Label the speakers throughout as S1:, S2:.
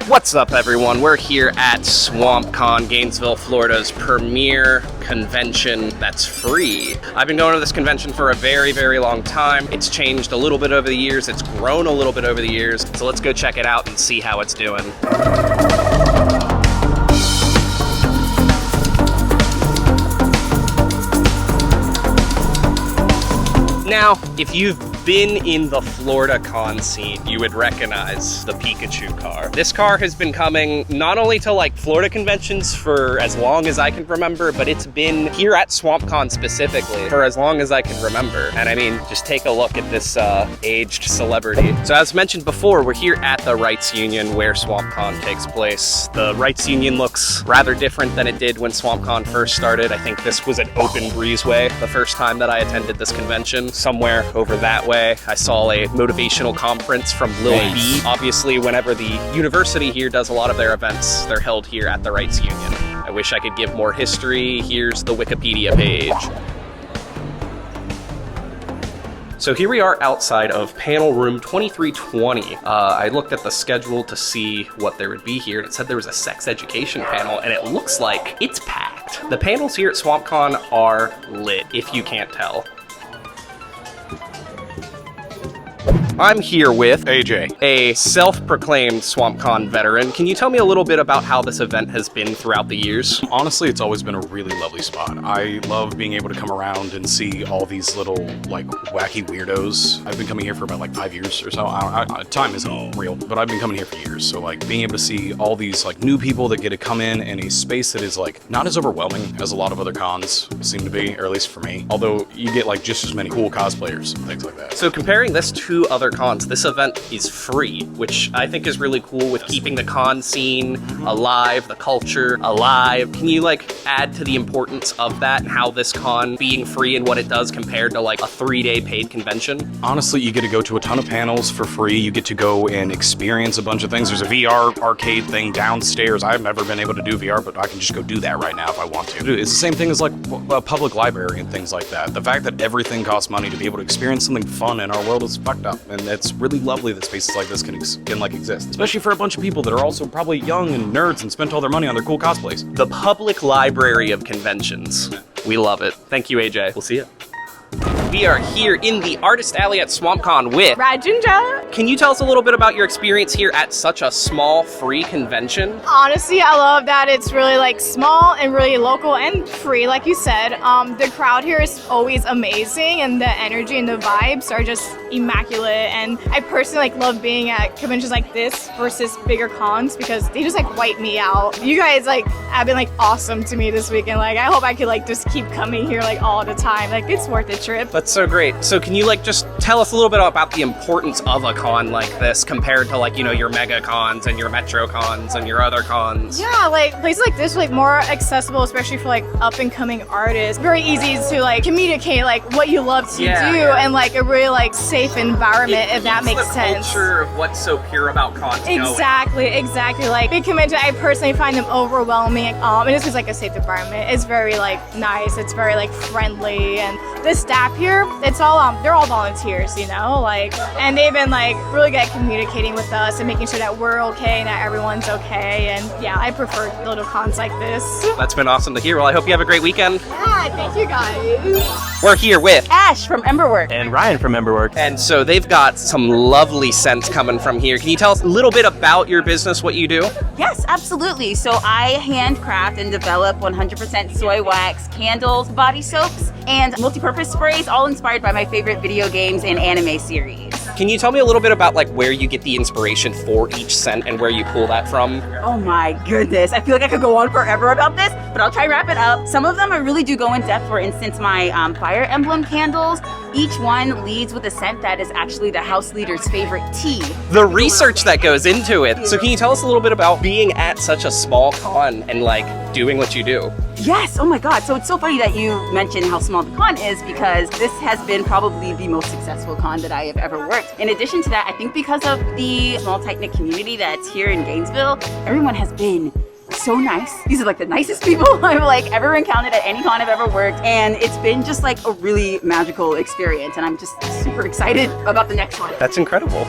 S1: What's up, everyone? We're here at SwampCon, Gainesville, Florida's premier convention that's free. I've been going to this convention for a very, very long time. It's changed a little bit over the years. It's grown a little bit over the years. So let's go check it out and see how it's doing. Now, if you've been in the Florida con scene, you would recognize the Pikachu car. This car has been coming not only to like Florida conventions for as long as I can remember, but it's been here at SwampCon specifically for as long as I can remember. And I mean, just take a look at this aged celebrity. So as mentioned before, we're here at the Rights Union where SwampCon takes place. The Rights Union looks rather different than it did when SwampCon first started. I think this was an open breezeway the first time that I attended this convention. Somewhere over that way, I saw a motivational conference from Lil B. Obviously, whenever the university here does a lot of their events, they're held here at the Rights Union. I wish I could give more history. Here's the Wikipedia page. So here we are outside of panel room 2320. I looked at the schedule to see what there would be here, and it said there was a sex education panel, and it looks like it's packed. The panels here at SwampCon are lit, if you can't tell. I'm here with
S2: AJ,
S1: a self-proclaimed SwampCon veteran. Can you tell me a little bit about how this event has been throughout the years?
S2: Honestly, it's always been a really lovely spot. I love being able to come around and see all these little, like, wacky weirdos. I've been coming here for about, like, 5 years or so. Time isn't real, but I've been coming here for years. So, like, being able to see all these, like, new people that get to come in a space that is, like, not as overwhelming as a lot of other cons seem to be, or at least for me. Although, you get, like, just as many cool cosplayers and things like that.
S1: So comparing this to other cons, this event is free, which I think is really cool with keeping the con scene alive, the culture alive. Can you like add to the importance of that and how this con being free and what it does compared to like a 3-day paid convention?
S2: Honestly, you get to go to a ton of panels for free. You get to go and experience a bunch of things. There's a VR arcade thing downstairs. I've never been able to do VR, but I can just go do that right now if I want to. It's the same thing as like a public library and things like that. The fact that everything costs money to be able to experience something fun in our world is fucked up, and it's really lovely that spaces like this can like exist, especially for a bunch of people that are also probably young and nerds and spent all their money on their cool cosplays.
S1: The public library of conventions. We love it. Thank you, AJ. We'll see you. We are here in the Artist Alley at SwampCon with
S3: Rajinja.
S1: Can you tell us a little bit about your experience here at such a small, free convention?
S3: Honestly, I love that it's really like small and really local and free, like you said. The crowd here is always amazing, and the energy and the vibes are just immaculate. And I personally like love being at conventions like this versus bigger cons because they just like wipe me out. You guys like have been like awesome to me this weekend. Like I hope I could like just keep coming here like all the time. Like it's worth the trip.
S1: That's so great. So can you like just tell us a little bit about the importance of a con like this compared to like, you know, your mega cons and your metro cons and your other cons?
S3: Yeah, like places like this are like more accessible, especially for like up and coming artists. Very easy to like communicate like what you love to do and like a really like safe environment, if that makes sense.
S1: The culture of what's so pure about cons.
S3: Exactly. Like big convention, I personally find them overwhelming. And this is like a safe environment. It's very like nice. It's very like friendly, and the staff here, it's all they're all volunteers, you know, like, and they've been like really good at communicating with us and making sure that we're okay and that everyone's okay. And yeah, I prefer little cons like this.
S1: That's been awesome to hear. Well, I hope you have a great weekend.
S3: Yeah, thank you guys.
S1: We're here with
S4: Ash from Emberwork
S5: and Ryan from Emberwork.
S1: And so they've got some lovely scents coming from here. Can you tell us a little bit about your business, what you do?
S4: Yes, absolutely. So I handcraft and develop 100% soy wax candles, body soaps, and multi-purpose sprays, all inspired by my favorite video games and anime series.
S1: Can you tell me a little bit about like where you get the inspiration for each scent and where you pull that from?
S4: Oh my goodness, I feel like I could go on forever about this, but I'll try and wrap it up. Some of them I really do go in depth. For instance, my Fire Emblem candles, each one leads with a scent that is actually the house leader's favorite tea.
S1: The research that goes into it. So can you tell us a little bit about being at such a small con and like doing what you do?
S4: Yes, oh my god. So it's so funny that you mentioned how small the con is, because this has been probably the most successful con that I have ever worked. In addition to that, I think because of the small tight-knit community that's here in Gainesville, everyone has been so nice. These are like the nicest people I've like ever encountered at any con I've ever worked. And it's been just like a really magical experience. And I'm just super excited about the next one.
S1: That's incredible.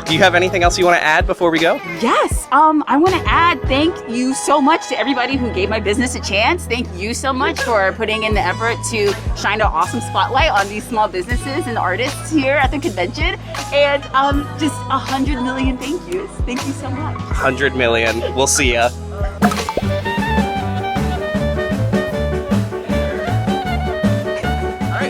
S1: Do you have anything else you want to add before we go?
S4: Yes, I want to add thank you so much to everybody who gave my business a chance. Thank you so much for putting in the effort to shine an awesome spotlight on these small businesses and artists here at the convention. And just 100 million thank yous. Thank you so much.
S1: 100 million. We'll see ya.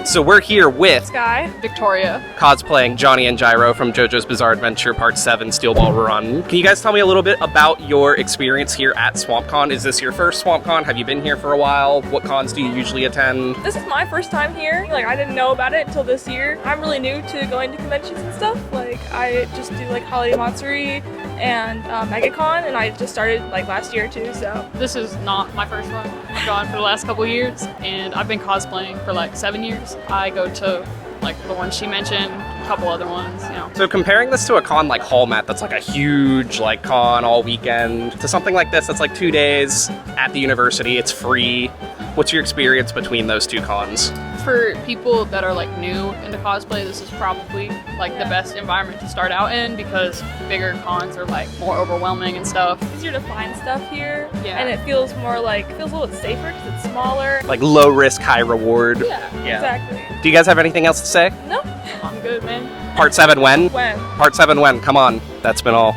S1: So we're here with
S5: Sky, Victoria.
S1: cosplaying Johnny and Gyro from JoJo's Bizarre Adventure Part 7 Steel Ball Run. Can you guys tell me a little bit about your experience here at SwampCon? Is this your first SwampCon? Have you been here for a while? What cons do you usually attend?
S5: This is my first time here. Like, I didn't know about it until this year. I'm really new to going to conventions and stuff. Like, I just do like Holiday Matsuri and MegaCon, and I just started like last year too, so.
S6: This is not my first one. I've gone for the last couple years, and I've been cosplaying for like 7 years. I go to like the one she mentioned, a couple other ones, you know.
S1: So comparing this to a con like Hallmat that's like a huge like con all weekend to something like this that's like 2 days at the university, it's free. What's your experience between those two cons?
S6: For people that are like new into cosplay, this is probably like the best environment to start out in because bigger cons are like more overwhelming and stuff.
S5: It's easier to find stuff here,
S6: Yeah.
S5: and it feels more like, feels a little bit safer because it's smaller.
S1: Like low risk, high reward.
S5: Yeah, exactly.
S1: Do you guys have anything else to say?
S5: No?
S6: I'm good, man.
S1: Part 7 when?
S5: When?
S1: Part 7 when? Come on. That's been all.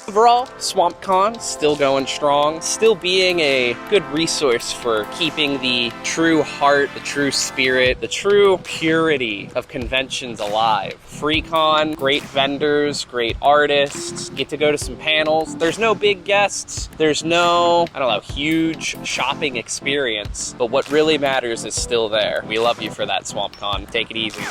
S1: Overall, SwampCon still going strong, still being a good resource for keeping the true heart, the true spirit, the true purity of conventions alive. Free con, great vendors, great artists, get to go to some panels. There's no big guests, there's no, I don't know, huge shopping experience, but what really matters is still there. We love you for that, SwampCon. Take it easy.